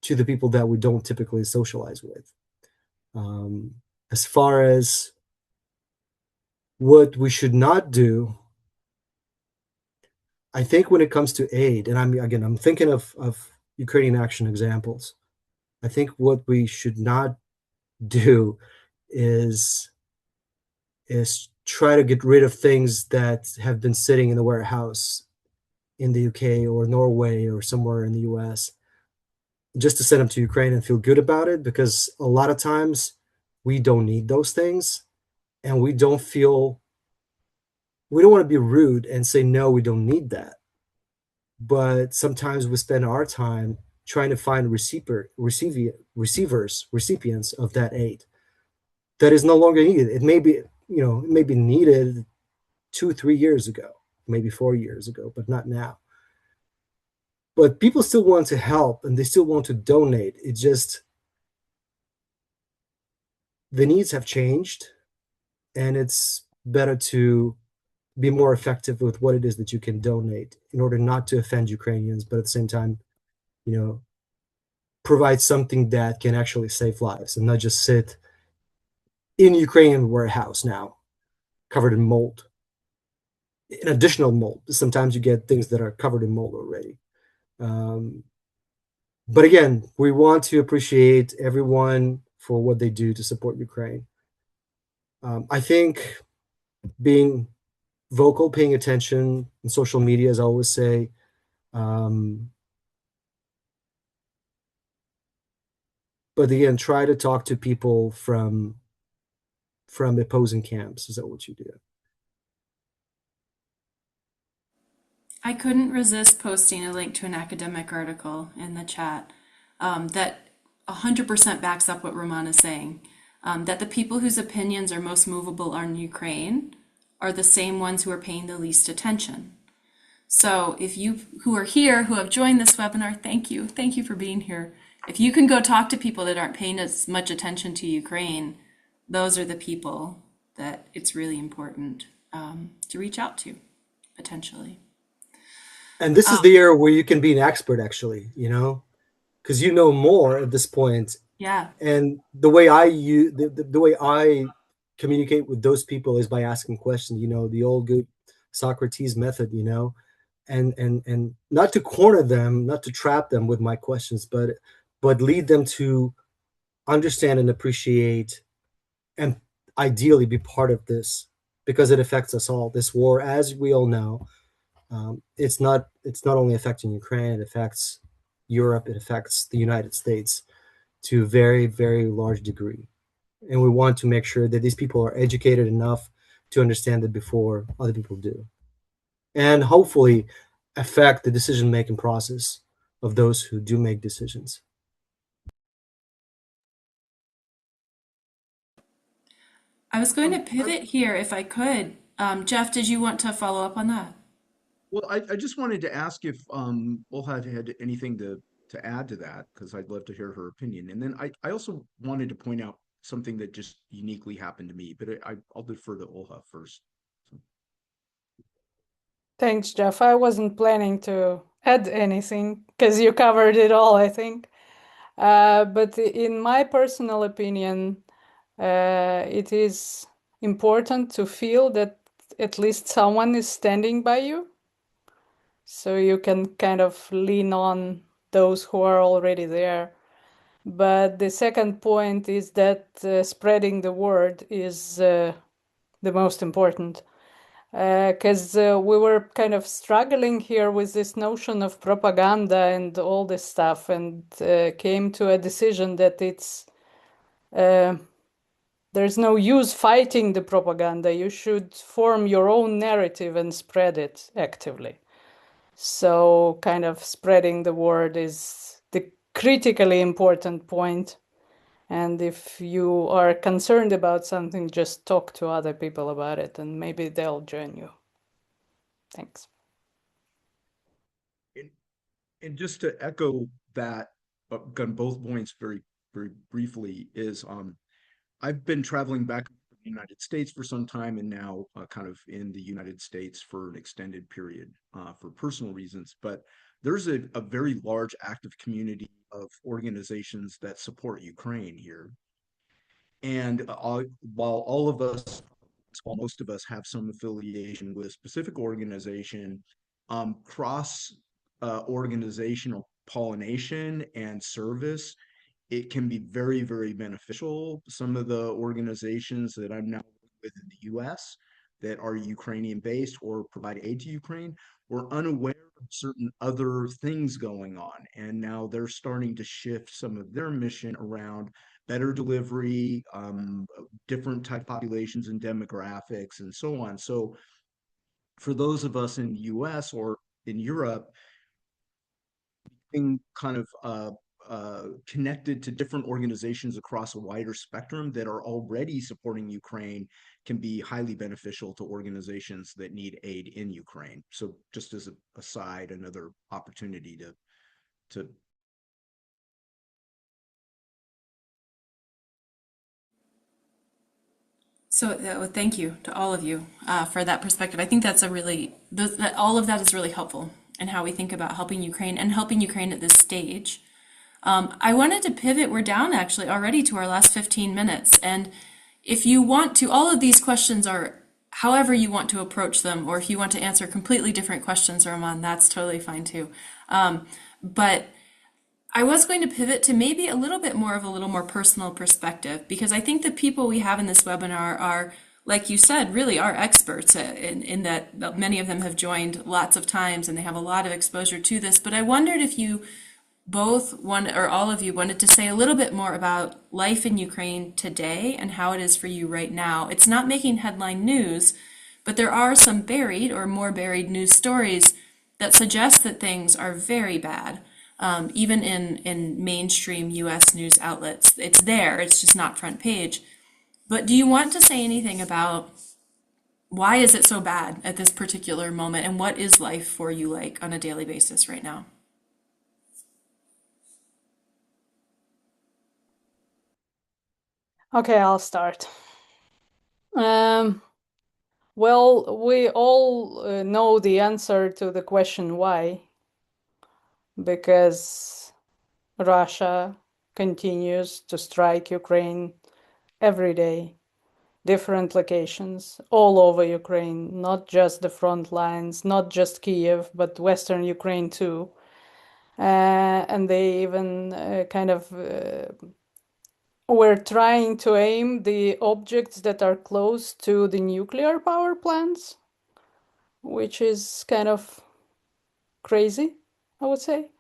to the people that we don't typically socialize with. As far as what we should not do, I think when it comes to aid, and I'm thinking of Ukrainian action examples. I think what we should not do is try to get rid of things that have been sitting in the warehouse in the UK or Norway or somewhere in the US, just to send them to Ukraine and feel good about it, because a lot of times we don't need those things, and we don't want to be rude and say no, we don't need that. But sometimes we spend our time trying to find recipients of that aid that is no longer needed. It may be needed 2-3 years ago, maybe 4 years ago, but not now. But people still want to help and they still want to donate. It just, the needs have changed, and it's better to be more effective with what it is that you can donate in order not to offend Ukrainians, but at the same time, provide something that can actually save lives and not just sit in Ukrainian warehouse now, covered in mold. In additional mold, sometimes you get things that are covered in mold already. But again, we want to appreciate everyone for what they do to support Ukraine. I think being vocal, paying attention in social media, as I always say, but again, try to talk to people from opposing camps. Is that what you do? I couldn't resist posting a link to an academic article in the chat that 100% backs up what Roman is saying. That the people whose opinions are most movable on Ukraine are the same ones who are paying the least attention. So if you who are here, who have joined this webinar, thank you. Thank you for being here. If you can go talk to people that aren't paying as much attention to Ukraine, those are the people that it's really important to reach out to, potentially. And this is the year where you can be an expert, actually, because you know more at this point. Yeah. And the way the way I communicate with those people is by asking questions. The old good Socrates method. And not to corner them, not to trap them with my questions, but lead them to understand and appreciate, and ideally be part of this, because it affects us all. This war, as we all know, it's not only affecting Ukraine, it affects Europe, it affects the United States to a very, very large degree. And we want to make sure that these people are educated enough to understand it before other people do, and hopefully affect the decision-making process of those who do make decisions. I was going to pivot here if I could. Jeff, did you want to follow up on that? Well, I just wanted to ask if Olha had anything to add to that, because I'd love to hear her opinion. And then I also wanted to point out something that just uniquely happened to me, but I'll defer to Olha first. So. Thanks, Jeff. I wasn't planning to add anything because you covered it all, I think. But in my personal opinion, it is important to feel that at least someone is standing by you. So you can kind of lean on those who are already there. But the second point is that spreading the word is the most important. Because we were kind of struggling here with this notion of propaganda and all this stuff, and came to a decision that there's no use fighting the propaganda. You should form your own narrative and spread it actively. So kind of spreading the word is the critically important point. And if you are concerned about something, just talk to other people about it and maybe they'll join you. Thanks. And just to echo that, on both points very briefly, is I've been traveling back to the United States for some time and now kind of in the United States for an extended period for personal reasons. But there's a very large active community of organizations that support Ukraine here. And while all of us, while most of us have some affiliation with a specific organization, cross organizational pollination and service, it can be very beneficial. Some of the organizations that I'm now with in the US that are Ukrainian based or provide aid to Ukraine were unaware of certain other things going on. And now they're starting to shift some of their mission around better delivery, different type populations and demographics, and so on. So for those of us in the US or in Europe, being kind of connected to different organizations across a wider spectrum that are already supporting Ukraine can be highly beneficial to organizations that need aid in Ukraine. So just as a aside, another opportunity to So thank you to all of you for that perspective. I think that's all of that is really helpful in how we think about helping Ukraine and helping Ukraine at this stage. I wanted to pivot. We're down actually already to our last 15 minutes. And if you want to, all of these questions are however you want to approach them, or if you want to answer completely different questions, Roman, that's totally fine too. But I was going to pivot to maybe a little bit more of a little more personal perspective, because I think the people we have in this webinar are, like you said, really are experts in that many of them have joined lots of times and they have a lot of exposure to this. But I wondered if you both one or all of you wanted to say a little bit more about life in Ukraine today and how it is for you right now. It's not making headline news, but there are some buried or more buried news stories that suggest that things are very bad. Even in mainstream US news outlets. It's there, it's just not front page. But do you want to say anything about why is it so bad at this particular moment, and what is life for you like on a daily basis right now? Okay, I'll start. Well, we all know the answer to the question why, because Russia continues to strike Ukraine every day, different locations all over Ukraine, not just the front lines, not just Kiev, but Western Ukraine too. And they even were trying to aim the objects that are close to the nuclear power plants, which is kind of crazy, I would say.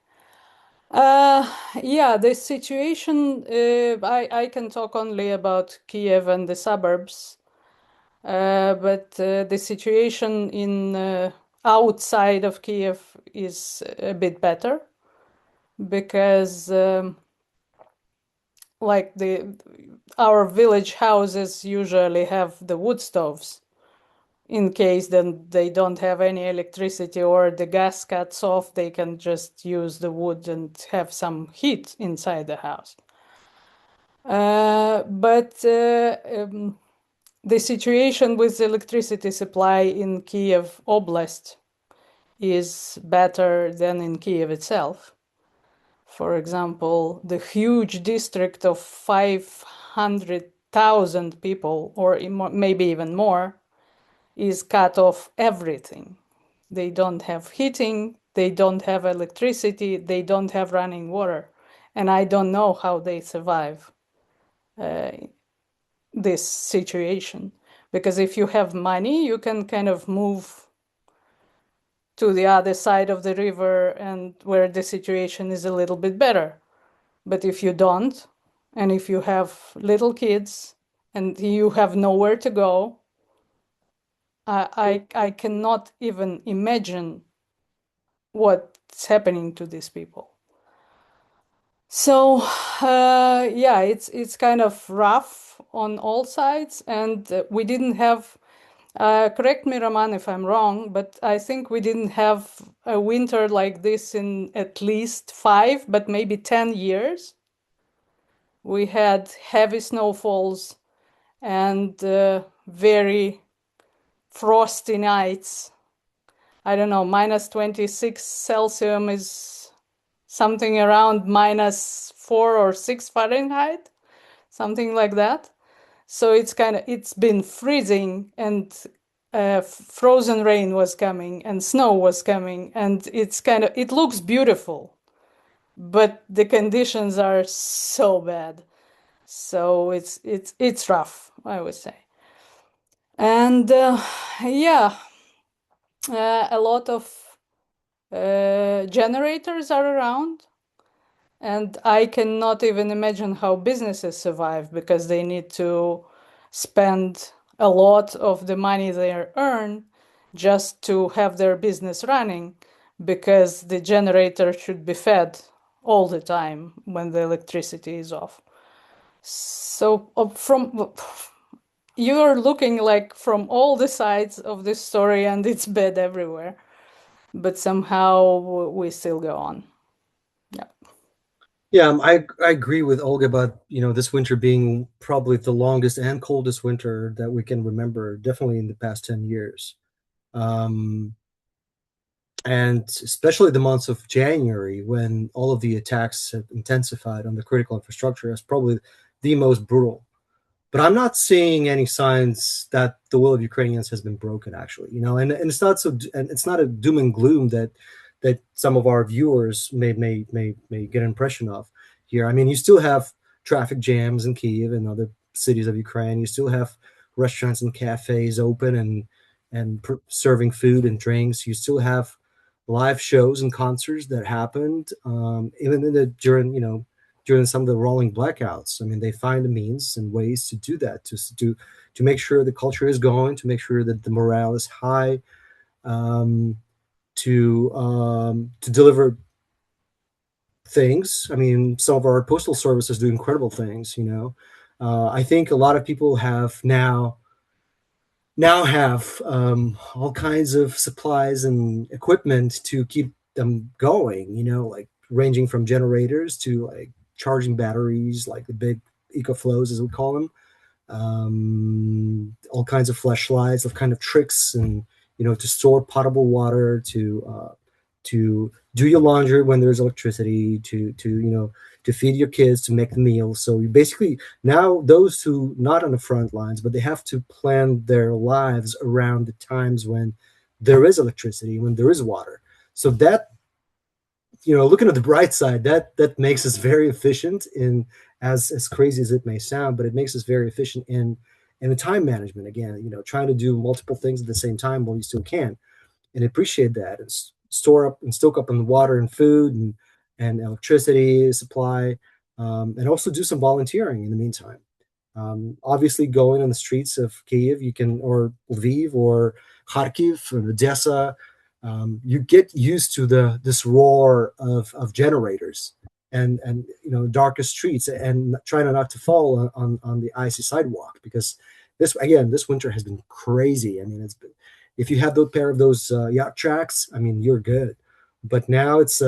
Yeah, the situation, I can talk only about Kiev and the suburbs, but the situation in outside of Kiev is a bit better because like our village houses usually have the wood stoves in case then they don't have any electricity or the gas cuts off, they can just use the wood and have some heat inside the house. But the situation with the electricity supply in Kiev Oblast is better than in Kiev itself. For example, the huge district of 500,000 people, or maybe even more, is cut off everything. They don't have heating, they don't have electricity, they don't have running water. And I don't know how they survive this situation. Because if you have money, you can kind of move to the other side of the river and where the situation is a little bit better. But if you don't, and if you have little kids and you have nowhere to go, I cannot even imagine what's happening to these people. So yeah, it's kind of rough on all sides, and we didn't have. Correct me, Roman, if I'm wrong, but I think we didn't have a winter like this in at least 5, but maybe 10 years. We had heavy snowfalls and very frosty nights. I don't know, minus 26 Celsius is something around minus 4 or 6 Fahrenheit, something like that. So it's been freezing, and frozen rain was coming and snow was coming, and it looks beautiful, but the conditions are so bad. So it's rough, I would say. And yeah, a lot of generators are around, and I cannot even imagine how businesses survive, because they need to spend a lot of the money they earn just to have their business running, because the generator should be fed all the time when the electricity is off. So you're looking like from all the sides of this story, and it's bad everywhere, but somehow we still go on. Yeah. Yeah, I agree with Olga about, this winter being probably the longest and coldest winter that we can remember, definitely in the past 10 years. And especially the months of January, when all of the attacks have intensified on the critical infrastructure, is probably the most brutal. But I'm not seeing any signs that the will of Ukrainians has been broken, actually. And it's not and it's not a doom and gloom that some of our viewers may get an impression of here. I mean, you still have traffic jams in Kyiv and other cities of Ukraine. You still have restaurants and cafes open and serving food and drinks. You still have live shows and concerts that happened, even during some of the rolling blackouts. I mean, they find the means and ways to do that, to make sure the culture is going, to make sure that the morale is high, to deliver things. I mean, some of our postal services do incredible things. I think a lot of people now have all kinds of supplies and equipment to keep them going, like ranging from generators to like charging batteries, like the big EcoFlows, as we call them, all kinds of flashlights, of kind of tricks, and to store potable water, to do your laundry when there's electricity, to feed your kids, to make the meals. So you basically, now those who not on the front lines, but they have to plan their lives around the times when there is electricity, when there is water. So that, looking at the bright side, that makes us very efficient in, as crazy as it may sound, but it makes us very efficient in the time management. Again, trying to do multiple things at the same time while you still can, and appreciate that, and store up and stoke up on water and food and electricity supply, and also do some volunteering in the meantime. Obviously, going on the streets of Kyiv, or Lviv, or Kharkiv, or Odessa, you get used to this roar of generators and darkest streets, and trying not to fall on the icy sidewalk, because this winter has been crazy. I mean, it's been, if you have a pair of those yacht tracks, I mean, you're good. But now it's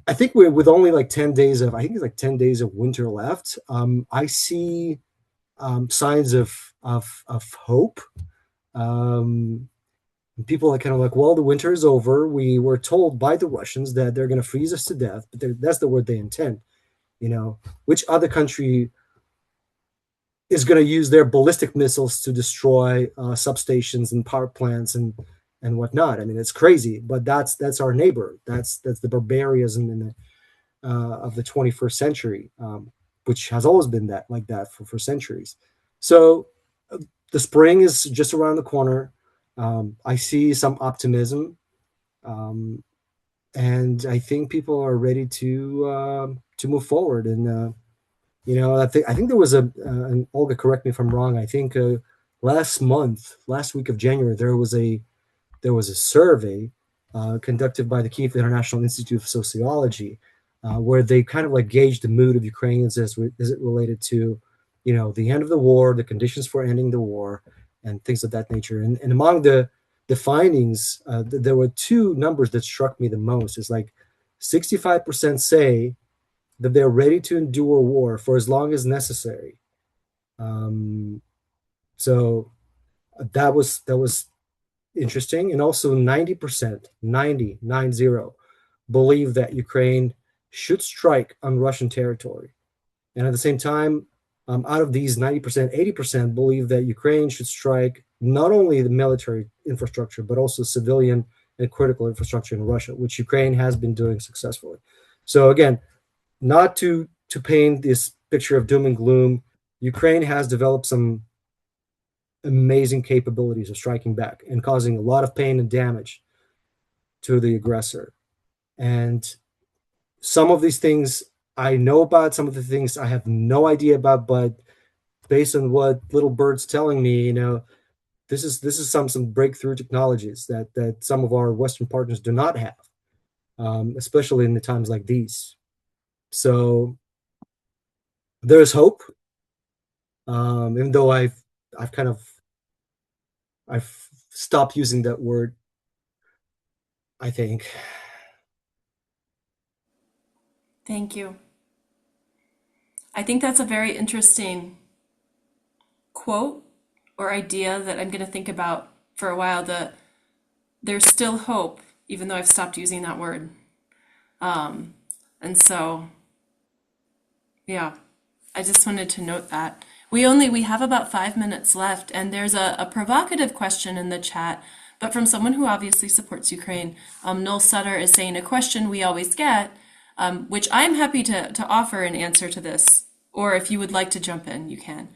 I think we're with only like 10 days of, I think it's like 10 days of winter left. I see signs of hope. People are kind of like, well, the winter is over. We were told by the Russians that they're going to freeze us to death, but that's the word they intend. Which other country is going to use their ballistic missiles to destroy substations and power plants and whatnot? I mean, it's crazy, but that's our neighbor. That's the barbarism of the 21st century, which has always been like that for centuries. So the spring is just around the corner. I see some optimism, and I think people are ready to move forward. And I think there was and Olga, correct me if I'm wrong, I think last week of January, there was a survey conducted by the Kiev International Institute of Sociology, where they kind of like gauge the mood of Ukrainians as it related to, the end of the war, the conditions for ending the war, and things of that nature. And among the findings, there were two numbers that struck me the most. It's like 65% say that they're ready to endure war for as long as necessary. So that was interesting. And also 90%, 90 believe that Ukraine should strike on Russian territory. And at the same time, out of these 90%, 80% believe that Ukraine should strike not only the military infrastructure, but also civilian and critical infrastructure in Russia, which Ukraine has been doing successfully. So again, not to paint this picture of doom and gloom, Ukraine has developed some amazing capabilities of striking back and causing a lot of pain and damage to the aggressor. And some of these things I know about, some of the things I have no idea about, but based on what Little Bird's telling me, this is some breakthrough technologies that some of our Western partners do not have, especially in the times like these. So there's hope, even though I've stopped using that word, I think. Thank you. I think that's a very interesting quote or idea that I'm going to think about for a while. There's still hope, even though I've stopped using that word. And so, yeah, I just wanted to note that. We have about 5 minutes left, and there's a provocative question in the chat, but from someone who obviously supports Ukraine. Noel Sutter is saying a question we always get, which I'm happy to offer an answer to this, or if you would like to jump in, you can.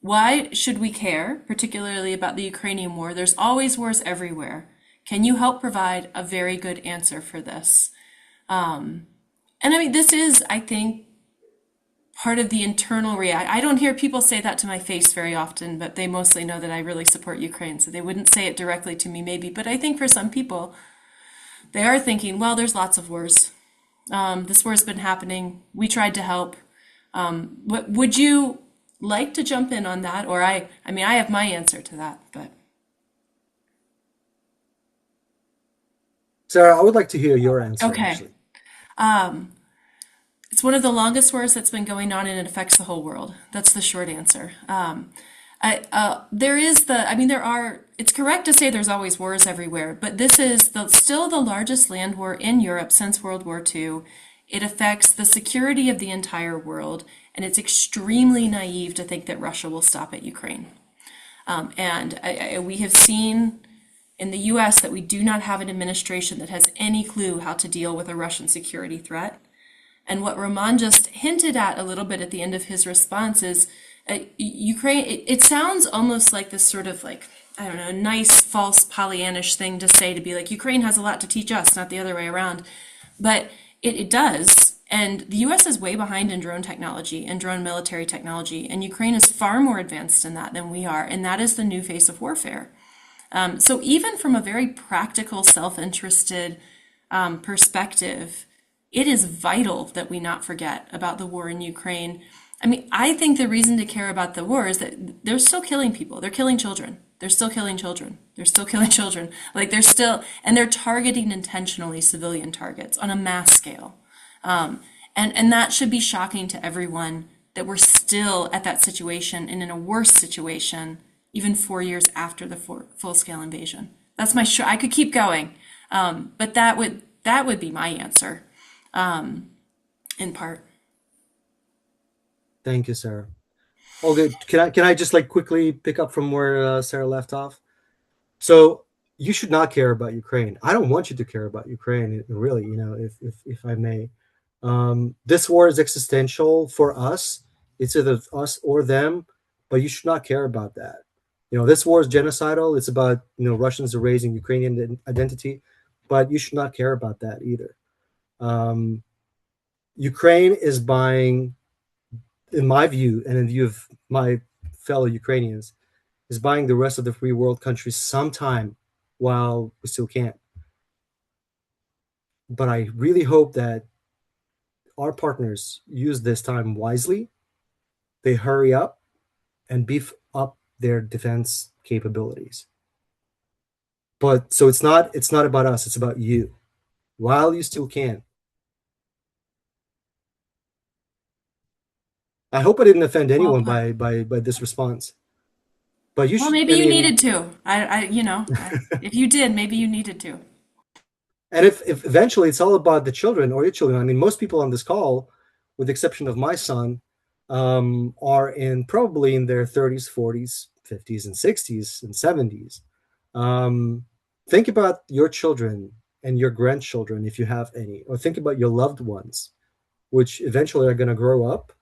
Why should we care, particularly about the Ukrainian war? There's always wars everywhere. Can you help provide a very good answer for this? And I mean, this is, I think, part of the internal react. I don't hear people say that to my face very often, but they mostly know that I really support Ukraine, so they wouldn't say it directly to me maybe. But I think for some people, they are thinking, well, there's lots of wars. This war's been happening. We tried to help. Would you like to jump in on that? Or I mean, I have my answer to that, but. Sarah, I would like to hear your answer, Okay. actually. It's one of the longest wars that's been going on, and it affects the whole world. That's the short answer. It's correct to say there's always wars everywhere, but this is still the largest land war in Europe since World War II. It affects the security of the entire world, and it's extremely naive to think that Russia will stop at Ukraine. We have seen in the US that we do not have an administration that has any clue how to deal with a Russian security threat. And what Roman just hinted at a little bit at the end of his response is Ukraine, it sounds almost like this sort of like, I don't know, nice, false Pollyannish thing to say, to be like, Ukraine has a lot to teach us, not the other way around. But it does. And the US is way behind in drone technology and drone military technology. And Ukraine is far more advanced in that than we are. And that is the new face of warfare. So even from a very practical, self-interested perspective, it is vital that we not forget about the war in Ukraine. I mean, I think the reason to care about the war is that they're still killing people. They're killing children. They're still killing children. They're still killing children. And they're targeting intentionally civilian targets on a mass scale. And that should be shocking to everyone that we're still at that situation and in a worse situation even 4 years after the full-scale invasion. That's I could keep going, but that would be my answer, in part. Thank you, Sarah. Okay, can I just like quickly pick up from where Sarah left off? So you should not care about Ukraine. I don't want you to care about Ukraine, really. If I may, this war is existential for us. It's either us or them, but you should not care about that. This war is genocidal. It's about Russians erasing Ukrainian identity, but you should not care about that either. Ukraine is buying, in my view, and in view of my fellow Ukrainians, is buying the rest of the free world countries some time while we still can. but I really hope that our partners use this time wisely. They hurry up and beef up their defense capabilities. But so it's not about us, it's about you. While you still can. I hope I didn't offend Well anyone put. by this response. But you Well, should, maybe I you mean, needed to. If you did, maybe you needed to. and if eventually it's all about the children or your children, I mean, most people on this call, with the exception of my son, are in probably in their 30s, 40s, 50s, and 60s and 70s. Um, think about your children and your grandchildren, if you have any, or think about your loved ones, which eventually are going to grow up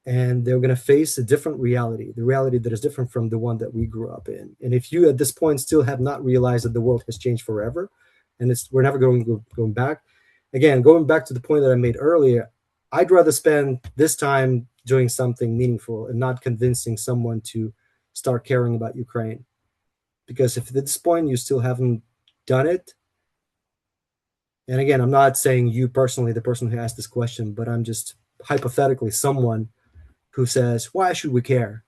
and they're going to face a different reality, the reality that is different from the one that we grew up in. And if you at this point still have not realized that the world has changed forever and we're never going back, again, going back to the point that I made earlier, I'd rather spend this time doing something meaningful and not convincing someone to start caring about Ukraine. Because if at this point you still haven't done it, and again, I'm not saying you personally, the person who asked this question, but I'm just hypothetically someone who says, why should we care?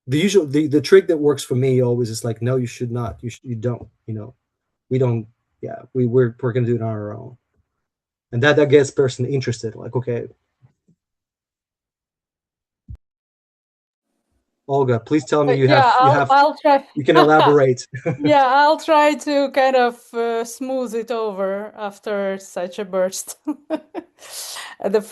The trick that works for me always is like, no, you should not. You don't. We don't. Yeah, we're gonna do it on our own, and that gets person interested. Like, okay, Olga, please tell me Yeah, I'll try. you can elaborate. Yeah, I'll try to kind of smooth it over after such a burst. The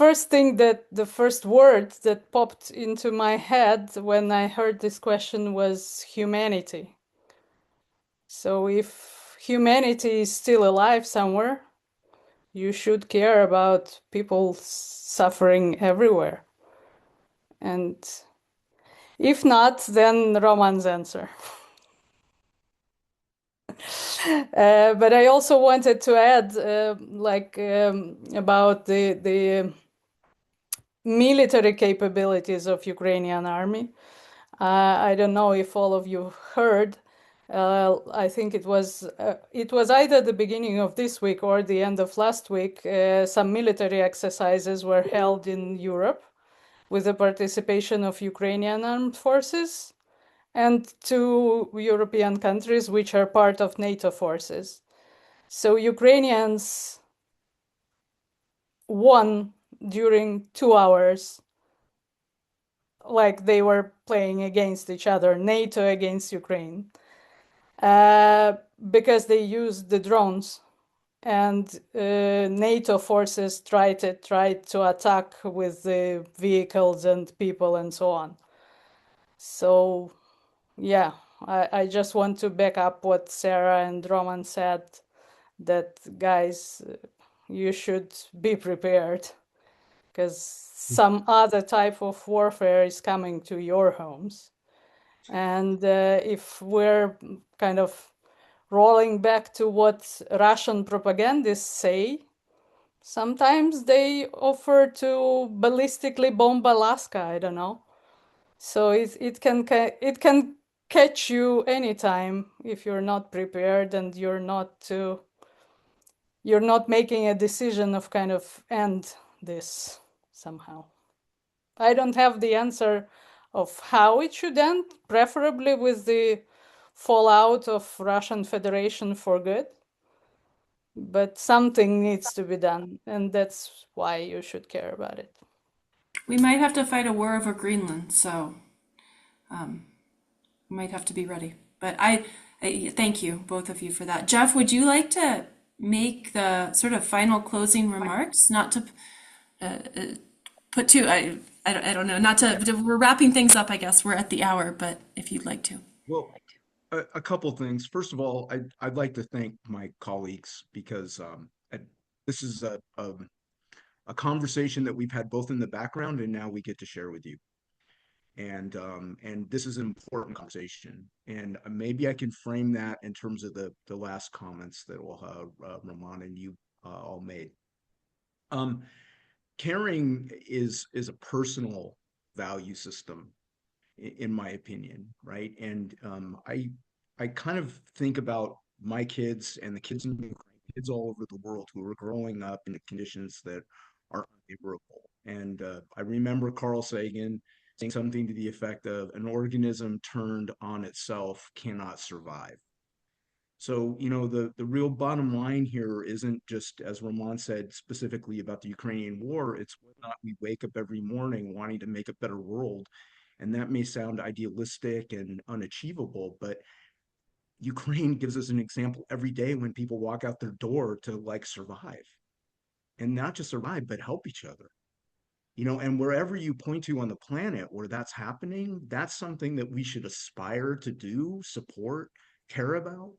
first word that popped into my head when I heard this question was humanity. So if humanity is still alive somewhere, you should care about people suffering everywhere. And if not, then Roman's answer. But I also wanted to add, about the military capabilities of Ukrainian army. I don't know if all of you heard. I think it was either the beginning of this week or the end of last week. Some military exercises were held in Europe with the participation of Ukrainian armed forces and two European countries which are part of NATO forces. So Ukrainians won during 2 hours, like they were playing against each other, NATO against Ukraine, because they used the drones, and NATO forces tried to attack with the vehicles and people and so on. So, yeah, I just want to back up what Sarah and Roman said, that guys, you should be prepared because some other type of warfare is coming to your homes. And if we're kind of rolling back to what Russian propagandists say, sometimes they offer to ballistically bomb Alaska. I don't know. So it can catch you anytime if you're not prepared and you're not making a decision of kind of end this somehow. I don't have the answer of how it should end, preferably with the fallout of Russian Federation for good. But something needs to be done, and that's why you should care about it. We might have to fight a war over Greenland, so we might have to be ready. But I thank you, both of you, for that. Jeff, would you like to make the sort of final closing remarks? Not to put too, I don't know, not to, we're wrapping things up, I guess. We're at the hour, but if you'd like to. Well, a couple things. First of all, I'd like to thank my colleagues because this is a conversation that we've had both in the background and now we get to share with you. And this is an important conversation. And maybe I can frame that in terms of the last comments that Roman and you all made. Caring is a personal value system, in my opinion, right? And I kind of think about my kids and the kids in Ukraine kids all over the world who are growing up in conditions that are unfavorable. And I remember Carl Sagan saying something to the effect of, an organism turned on itself cannot survive. So, the real bottom line here isn't just, as Ramon said, specifically about the Ukrainian war. It's whether or not we wake up every morning wanting to make a better world. And that may sound idealistic and unachievable, but Ukraine gives us an example every day when people walk out their door to like survive, and not just survive, but help each other. And wherever you point to on the planet where that's happening, that's something that we should aspire to do, support, care about.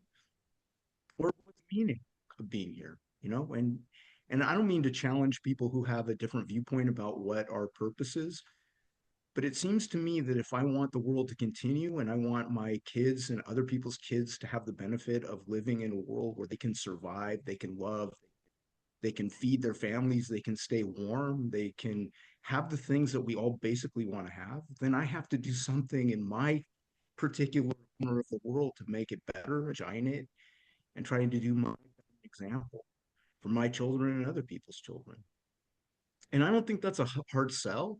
Or what's the meaning of being here? And I don't mean to challenge people who have a different viewpoint about what our purpose is, but it seems to me that if I want the world to continue and I want my kids and other people's kids to have the benefit of living in a world where they can survive, they can love, they can feed their families, they can stay warm, they can have the things that we all basically want to have, then I have to do something in my particular corner of the world to make it better, shine it, and trying to do my example for my children and other people's children. And I don't think that's a hard sell,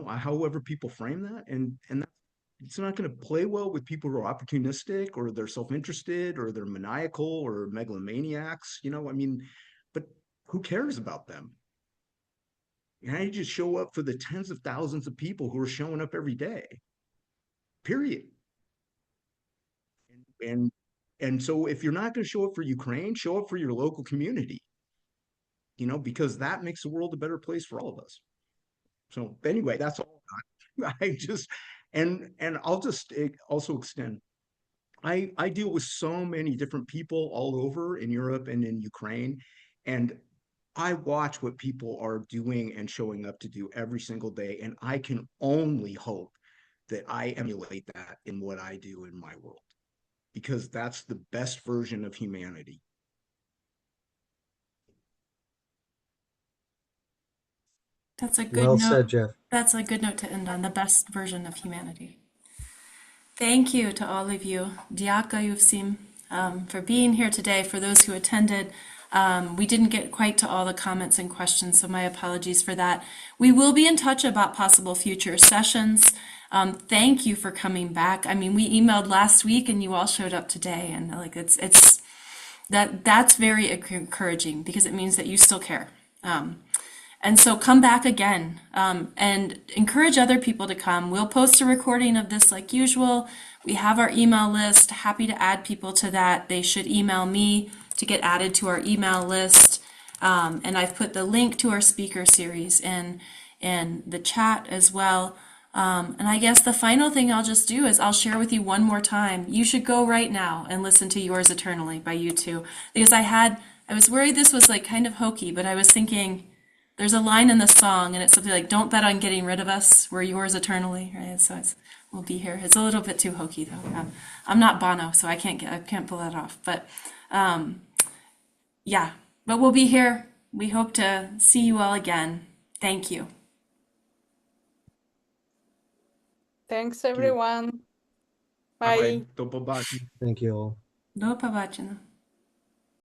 however people frame that. And it's not going to play well with people who are opportunistic or they're self-interested or they're maniacal or megalomaniacs, I mean, but who cares about them? And I just show up for the tens of thousands of people who are showing up every day, period. And so if you're not going to show up for Ukraine, show up for your local community, because that makes the world a better place for all of us. So anyway, that's all. I just and I'll just also extend. I deal with so many different people all over in Europe and in Ukraine, and I watch what people are doing and showing up to do every single day, and I can only hope that I emulate that in what I do in my world, because that's the best version of humanity. That's a good Well note. said, Jeff. That's a good note to end on, the best version of humanity. Thank you to all of you. Diaka Yuvsim, for being here today. For those who attended, we didn't get quite to all the comments and questions, so my apologies for that. We will be in touch about possible future sessions. Thank you for coming back. I mean, we emailed last week and you all showed up today, and like that's very encouraging because it means that you still care. And so come back again, and encourage other people to come. We'll post a recording of this like usual. We have our email list. Happy to add people to that. They should email me to get added to our email list. And I've put the link to our speaker series in the chat as well. And I guess the final thing I'll just do is I'll share with you one more time. You should go right now and listen to Yours Eternally by U2. Because I was worried this was like kind of hokey, but I was thinking, there's a line in the song, and it's something like, "Don't bet on getting rid of us. We're yours eternally." Right? So we'll be here. It's a little bit too hokey, though. I'm not Bono, so I can't pull that off. But yeah, but we'll be here. We hope to see you all again. Thank you. Thanks, everyone. Okay, Bye. do побачення. Thank you all. Do побачення.